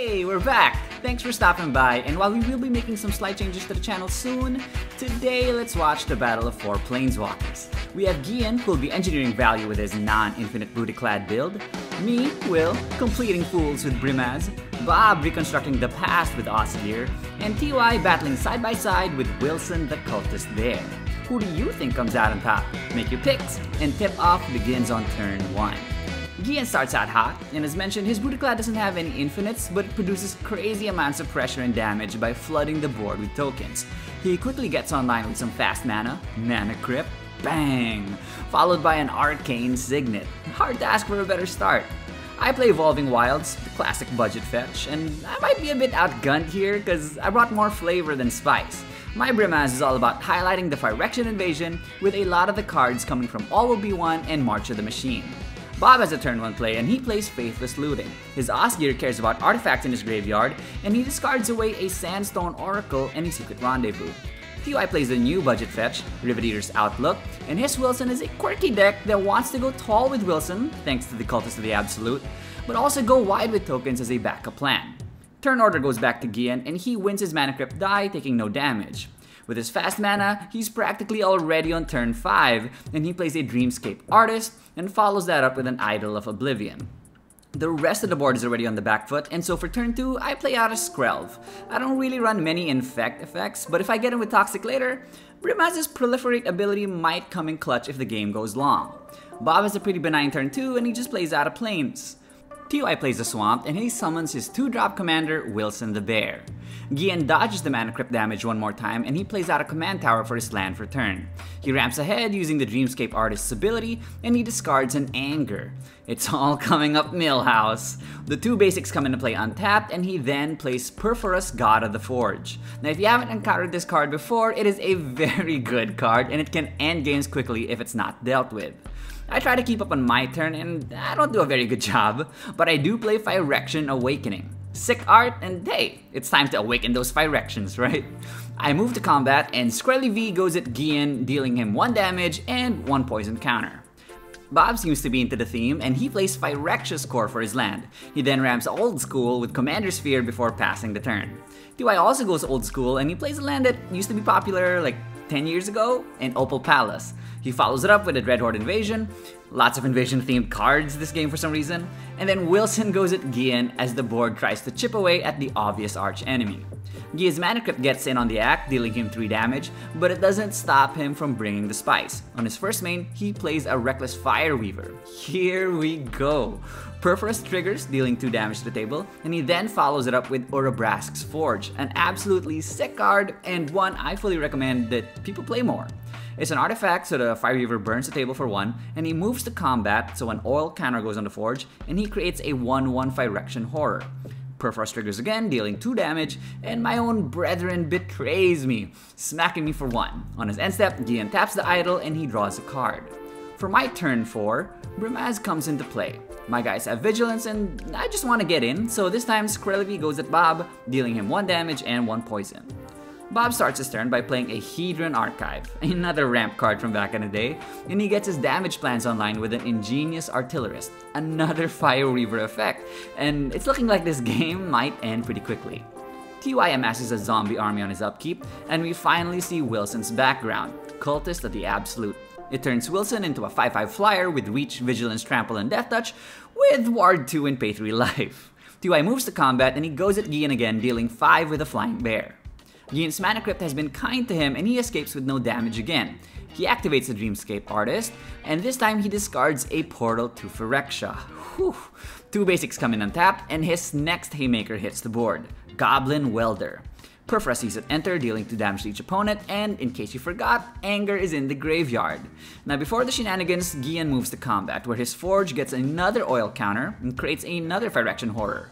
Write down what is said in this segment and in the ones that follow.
Hey, we're back! Thanks for stopping by, and while we will be making some slight changes to the channel soon, today let's watch the battle of 4 planeswalkers. We have Gian, who will be engineering value with his non-infinite Brudiclad build, me, Will, completing fools with Brimaz, Bob reconstructing the past with Osgir, and TY battling side by side with Wilson the cultist there. Who do you think comes out on top? Make your picks, and tip-off begins on turn 1. Gian starts out hot, and as mentioned, his Brudiclad doesn't have any infinites, but it produces crazy amounts of pressure and damage by flooding the board with tokens. He quickly gets online with some fast mana Crypt, bang! Followed by an arcane signet. Hard to ask for a better start. I play Evolving Wilds, the classic budget fetch, and I might be a bit outgunned here because I brought more flavor than spice. My Brimaz is all about highlighting the Phyrexian invasion with a lot of the cards coming from All Will Be One and March of the Machine. Bob has a turn 1 play and he plays Faithless Looting. His Osgir cares about artifacts in his graveyard and he discards away a Sandstone Oracle and a Secret Rendezvous. TY plays the new budget fetch, Rivet Eater's Outlook, and his Wilson is a quirky deck that wants to go tall with Wilson, thanks to the Cultist of the Absolute, but also go wide with tokens as a backup plan. Turn order goes back to Gian and he wins his Mana Crypt die, taking no damage. With his fast mana, he's practically already on turn 5, and he plays a Dreamscape Artist and follows that up with an Idol of Oblivion. The rest of the board is already on the back foot, and so for turn 2, I play out a Skrelv. I don't really run many Infect effects, but if I get him with Toxic later, Brimaz's Proliferate ability might come in clutch if the game goes long. Bob has a pretty benign turn 2, and he just plays out of Plains. TY plays the Swamp, and he summons his 2-drop commander, Wilson the Bear. Gian dodges the Mana Crypt damage one more time, and he plays out a Command Tower for his land for turn. He ramps ahead using the Dreamscape Artist's ability, and he discards an Anger. It's all coming up Millhouse. The 2 basics come into play untapped, and he then plays Perforus, God of the Forge. Now if you haven't encountered this card before, it is a very good card, and it can end games quickly if it's not dealt with. I try to keep up on my turn, and I don't do a very good job, but I do play Phyrexian Awakening. Sick art, and hey, it's time to awaken those Phyrexians, right? I move to combat, and Skrelly V goes at Gian, dealing him 1 damage and 1 poison counter. Bob seems to be into the theme, and he plays Phyrexia's Core for his land. He then ramps Old School with Commander Sphere before passing the turn. TY also goes Old School, and he plays a land that used to be popular like 10 years ago, in Opal Palace. He follows it up with a Dreadhorde Invasion, lots of invasion-themed cards this game for some reason, and then Wilson goes at Gian as the board tries to chip away at the obvious arch-enemy. Gia's Mana Crypt gets in on the act, dealing him 3 damage, but it doesn't stop him from bringing the spice. On his first main, he plays a Reckless Fireweaver. Here we go! Perforus triggers, dealing 2 damage to the table, and he then follows it up with Urabrask's Forge, an absolutely sick card and one I fully recommend that people play more. It's an artifact, so the Fireweaver burns the table for 1, and he moves to combat, so an oil counter goes on the Forge, and he creates a 1/1 Phyrexian Horror. Perforus triggers again, dealing 2 damage, and my own brethren betrays me, smacking me for 1. On his end step, Gian taps the idol, and he draws a card. For my turn 4, Brimaz comes into play. My guys have Vigilance, and I just want to get in, so this time Skrelly goes at Bob, dealing him 1 damage and 1 poison. Bob starts his turn by playing a Hedron Archive, another ramp card from back in the day, and he gets his damage plans online with an Ingenious Artillerist, another Fireweaver effect, and it's looking like this game might end pretty quickly. TY amasses a zombie army on his upkeep, and we finally see Wilson's background, Cultist of the Absolute. It turns Wilson into a 5/5 flyer with Reach, Vigilance, Trample, and Death Touch, with Ward 2 and Pay 3 life. TY moves to combat, and he goes at Gian again, dealing 5 with a Flying Bear. Gian's Mana Crypt has been kind to him, and he escapes with no damage again. He activates the Dreamscape Artist, and this time he discards a Portal to Phyrexia. Whew. 2 basics come in untapped, and his next Haymaker hits the board, Goblin Welder. Perforus sees it enter, dealing 2 damage to each opponent, and in case you forgot, Anger is in the graveyard. Now before the shenanigans, Gian moves to combat, where his Forge gets another oil counter and creates another Phyrexian Horror.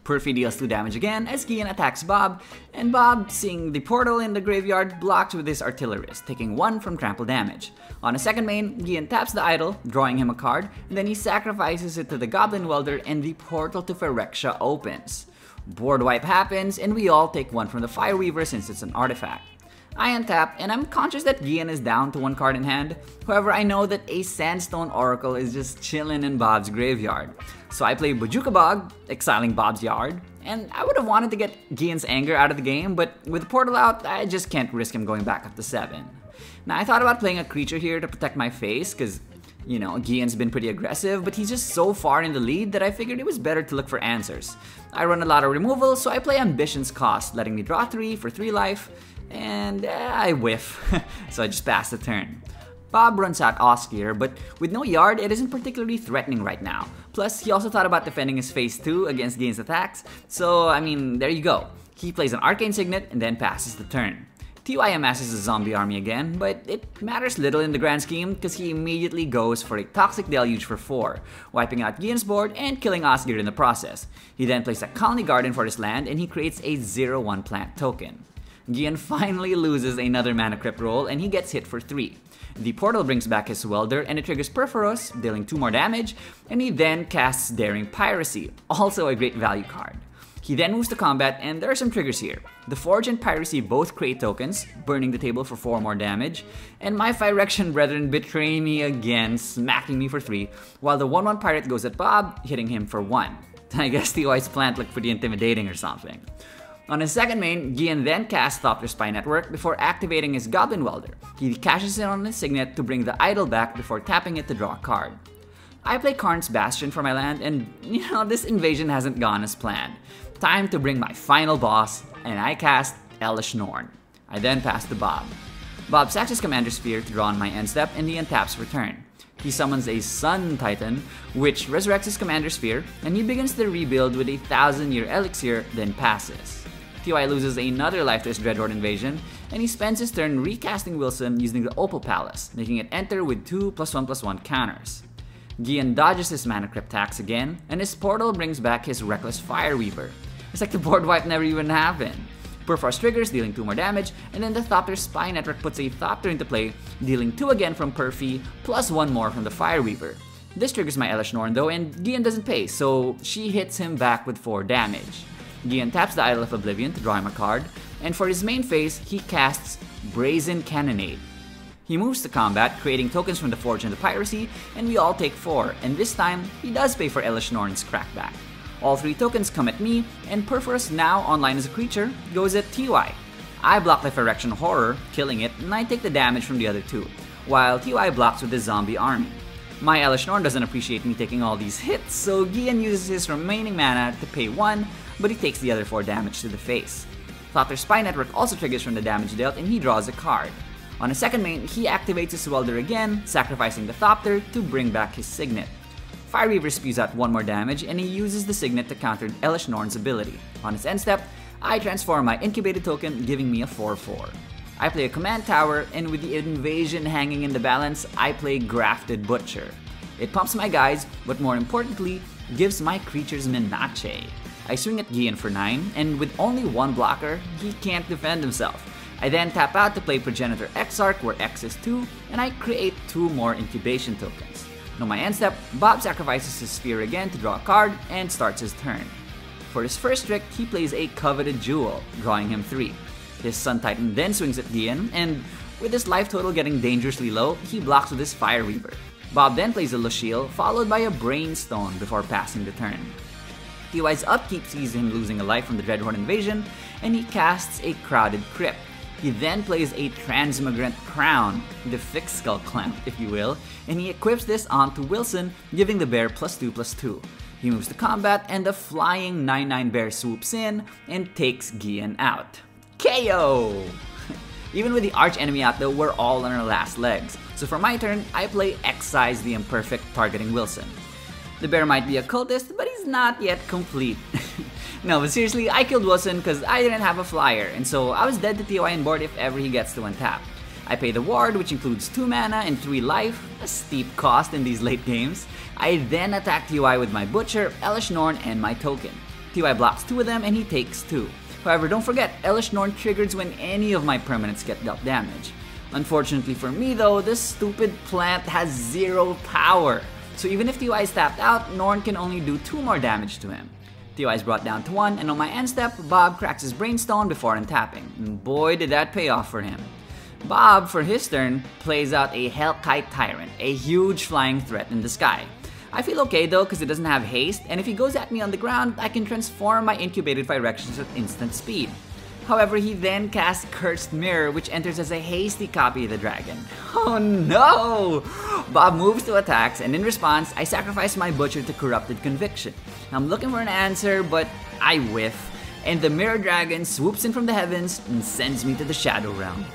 Perfy deals 2 damage again as Gian attacks Bob, and Bob, seeing the portal in the graveyard, blocks with his Artillerist, taking 1 from trample damage. On a second main, Gian taps the idol, drawing him a card, and then he sacrifices it to the Goblin Welder and the portal to Phyrexia opens. Board wipe happens, and we all take 1 from the Fireweaver since it's an artifact. I untap, and I'm conscious that Gian is down to one card in hand. However, I know that a Sandstone Oracle is just chilling in Bob's graveyard. So I play Bog, exiling Bob's yard, and I would have wanted to get Gian's anger out of the game, but with the portal out, I just can't risk him going back up to 7. Now I thought about playing a creature here to protect my face, because, you know, Gian's been pretty aggressive, but he's just so far in the lead that I figured it was better to look for answers. I run a lot of removal, so I play Ambition's Cost, letting me draw 3 for 3 life, and I whiff, so I just pass the turn. Bob runs out Osgir, but with no yard, it isn't particularly threatening right now. Plus, he also thought about defending his face too against Gian's attacks, so I mean, there you go. He plays an Arcane Signet and then passes the turn. TY amasses a zombie army again, but it matters little in the grand scheme because he immediately goes for a Toxic Deluge for 4, wiping out Gian's board and killing Osgir in the process. He then plays a Colony Garden for his land and he creates a 0/1 plant token. Gian finally loses another mana crypt roll and he gets hit for 3. The portal brings back his welder and it triggers Perforos, dealing 2 more damage, and he then casts Daring Piracy, also a great value card. He then moves to combat, and there are some triggers here. The Forge and Piracy both create tokens, burning the table for 4 more damage, and my Phyrexian brethren betray me again, smacking me for 3, while the 1/1 pirate goes at Bob, hitting him for 1. I guess the OI's plant looked pretty intimidating or something. On his second main, Gian then casts Thopter Spy Network before activating his Goblin Welder. He cashes in on his Signet to bring the Idol back before tapping it to draw a card. I play Karn's Bastion for my land, and you know, this invasion hasn't gone as planned. Time to bring my final boss, and I cast Elesh Norn. I then pass to Bob. Bob sacks his Commander Sphere to draw on my end step, and he untaps for turn. He summons a Sun Titan, which resurrects his Commander Sphere, and he begins the rebuild with a 1000-year Elixir, then passes. TY loses another life to his Dreadhorde invasion, and he spends his turn recasting Wilson using the Opal Palace, making it enter with 2 +1/+1 counters. Gian dodges his mana crypt tax again, and his portal brings back his Reckless Fireweaver. It's like the board wipe never even happened. Perforce triggers, dealing 2 more damage, and then the Thopter Spy Network puts a Thopter into play, dealing 2 again from Perfy, plus 1 more from the Fireweaver. This triggers my Elesh Norn though, and Gian doesn't pay, so she hits him back with 4 damage. Gian taps the Idol of Oblivion to draw him a card, and for his main phase, he casts Brazen Cannonade. He moves to combat, creating tokens from the Forge and the Piracy, and we all take 4, and this time, he does pay for Elesh Norn's Crackback. All 3 tokens come at me, and Perforos, now online as a creature, goes at TY. I block the Phyrexian Horror, killing it, and I take the damage from the other 2, while TY blocks with his zombie army. My Elesh Norn doesn't appreciate me taking all these hits, so Gian uses his remaining mana to pay 1, but he takes the other 4 damage to the face. Thopter Spy Network also triggers from the damage dealt, and he draws a card. On his second main, he activates his Welder again, sacrificing the Thopter to bring back his Signet. Fireweaver spews out 1 more damage, and he uses the Signet to counter Elesh Norn's ability. On his end step, I transform my Incubated token, giving me a 4/4. I play a Command Tower, and with the invasion hanging in the balance, I play Grafted Butcher. It pumps my guys, but more importantly, gives my creatures Menache. I swing at Gian for 9, and with only 1 blocker, he can't defend himself. I then tap out to play Progenitor Exarch, where X is 2, and I create 2 more Incubation tokens. On my end step, Bob sacrifices his Sphere again to draw a card, and starts his turn. For his first trick, he plays a Coveted Jewel, drawing him 3. His Sun Titan then swings at Gian, and with his life total getting dangerously low, he blocks with his Fireweaver. Bob then plays a Luciel, followed by a Brainstone before passing the turn. TY's upkeep sees him losing a life from the Dreadhorde invasion, and he casts a Crowded Crypt. He then plays a Transmigrant Crown, the Fixed Skull Clamp, if you will, and he equips this onto Wilson, giving the bear +2/+2. He moves to combat, and the flying 9/9 bear swoops in and takes Gian out. KO! Even with the arch enemy out though, we're all on our last legs. So for my turn, I play Excise the Imperfect, targeting Wilson. The bear might be a cultist, but he's not yet complete. No, but seriously, I killed Wilson because I didn't have a flyer, and so I was dead to TY and board if ever he gets to untap. I pay the ward, which includes 2 mana and 3 life, a steep cost in these late games. I then attack TY with my Butcher, Elesh Norn, and my token. TY blocks 2 of them and he takes 2. However, don't forget, Elesh Norn triggers when any of my permanents get dealt damage. Unfortunately for me though, this stupid plant has 0 power. So even if TY is tapped out, Norn can only do 2 more damage to him. TY is brought down to 1, and on my end step, Bob cracks his Brainstone before untapping. And boy, did that pay off for him. Bob, for his turn, plays out a Hellkite Tyrant, a huge flying threat in the sky. I feel okay though because it doesn't have haste, and if he goes at me on the ground, I can transform my incubated Phyrexians at instant speed. However, he then casts Cursed Mirror, which enters as a hasty copy of the dragon. Oh no! Bob moves to attacks, and in response, I sacrifice my Butcher to Corrupted Conviction. I'm looking for an answer, but I whiff, and the Mirror Dragon swoops in from the heavens and sends me to the Shadow Realm.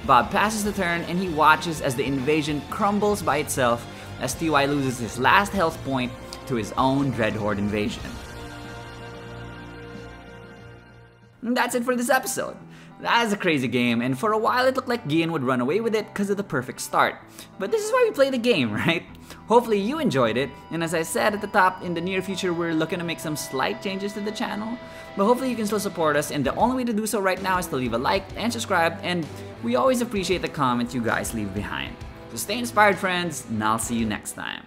Bob passes the turn, and he watches as the invasion crumbles by itself as TY loses his last health point to his own Dreadhorde invasion. And that's it for this episode. That is a crazy game, and for a while it looked like Gian would run away with it because of the perfect start. But this is why we play the game, right? Hopefully you enjoyed it, and as I said at the top, in the near future we're looking to make some slight changes to the channel. But hopefully you can still support us, and the only way to do so right now is to leave a like and subscribe, and we always appreciate the comments you guys leave behind. So stay inspired, friends, and I'll see you next time.